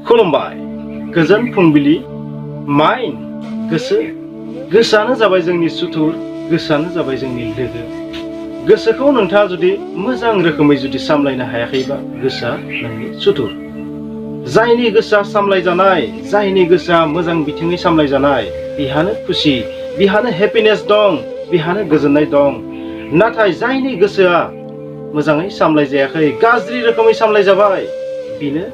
खुलुमबाय गोजोन फुंबिलि माइन गोसोआनो जाबाय जोंनि सुथुर गोसोआनो जाबाय जोंनि लोगो गोसोखौ नोंथाङा जुदि मोजां रोखोमै जुदि सामलायनो हायाखैबा गोसोआ नोंनि सुथुर जायनि गोसोआ सामलायजानाय जायनि गोसोआ मोजां बिथिङै सामलायजानाय बिहानो खुसि बिहानो हेपिनेस दं बिहानो गोजोननाय दं नाथाय जायनि गोसोआ मोजाङै सामलायजायाखै गाज्रि रोखोमै सामलायजाबाय बिनो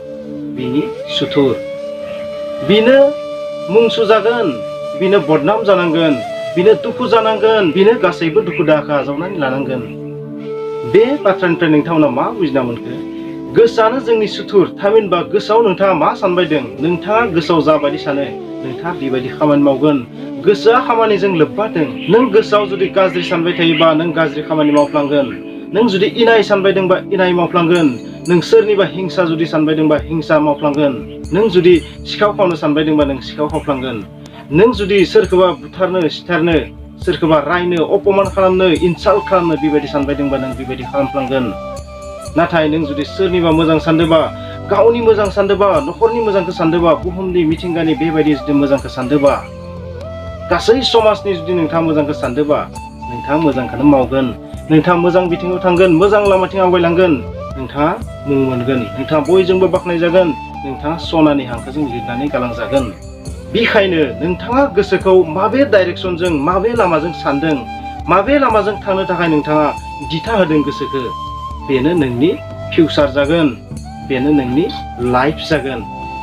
बिनि सुथुर बिनो मुं सुजागोन बिनो बदनाम जानांगोन बिनो दुखु जानांगोन बिनो गासैबो दुखु दाहा आजावनानै लानांगोन बे बाथ्रानिफ्राय नोंथांमोना मा बुजिना मोनखो गोसोआनो जोंनि सुथुर थामहिनबा गोसोआव नोंथाङा मा सानबायदों नोंथाङा गोसोआव जाबायदि सानो नोंथाङा बेबायदि खामानि मावगोन गोसोआ खामानिजों लोब्बा दं नों गोसोआव जुदि गाज्रि सानबाय थायोबा नों गाज्रि खामानि मावफ्लांगोन नों जुदि इनाय सानबायदोंबा इनाय मावफ्लांगोन नों सोरनिबा हिंसा जुदि सानबायदोंबा हिंसा मावफ्लांगोन नों जुदि सिखाव खावनो सानबायदोंबा नों सिखाव खावफ्लांगोन नों जुदि सोरखौबा बुथारनो सिथारनो सोरखौबा रायनो अपमान खालामनो इनसाल्ट खालामनो बेबायदि सानबायदोंबा नों बेबायदि खालामफ्लांगोन नाथाय नों जुदि सोरनिबा मोजां सानदोंबा गावनि मोजां सानदोंबा नखरनि मोजांखौ सानदोंबा बुहुमनि मिथिंगानि बेबायदि जुदि मोजांखौ सानदोंबा गासै समाजनि जुदि नोंथाङा मोजांखौ सानदोंबा नोंथाङा मोजांखौनो मावगोन नोंथाङा मोजां बिथिङाव थांगोन मोजां लामाथिं आवगायलांगोन नोंथाङा मुं मोनगोन नोंथाङा बयजोंबो बाख्नायजागोन नोंथाङा सनानि हांखोजों लिरनानै गालांजागोन बेखायनो नोंथाङा गोसोखौ माबे डाइरेक्सनजों माबे लामाजों सानदों माबे लामाजों थांनो थाखाय नोंथाङा दिथा होदों गोसोखौ बेनो नोंनि फिउचार जागोन बेनो नोंनि लाइफ जागोन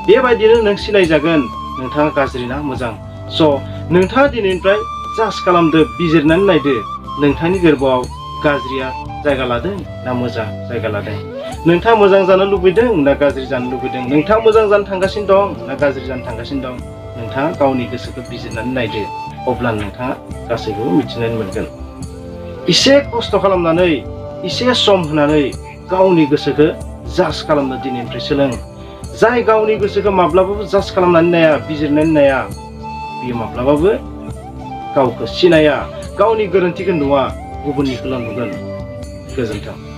बेबायदिनो नों सिनायजागोन नोंथाङा गाज्रि ना मोजां स' नोंथाङा दिनैनिफ्राय जाज खालामदो बिजिरनानै नायदो नोंथांनि गोरबोआव गाज्रिया जायगा लादों ना मोजां जायगा लादों नोंथाङा मोजां जानो लुबैदों ना गाज्रि जानो लुबैदों नोंथाङा मोजां जानो थांगासिनो दं ना गाज्रि जानो थांगासिनो दं नोंथाङा गावनि गोसोखौ बिजिरनानै नायदो अब्ला नोंथाङा गासैखौबो मिथिनानै मोनगोन एसे खस्थ' खालामनानै एसे सम होनानै गावनि गोसोखौ जाज खालामनो दिनैनिफ्राय सोलों जाय गावनि गोसोखौ माब्लाबाबो जाज खालामनानै नाया बिजिरनानै नाया बियो माब्लाबाबो गावखौ सिनाया गावनि गोरोन्थिखौ नुवा गुबुननिखौल' नुगोन गोजोन्थों।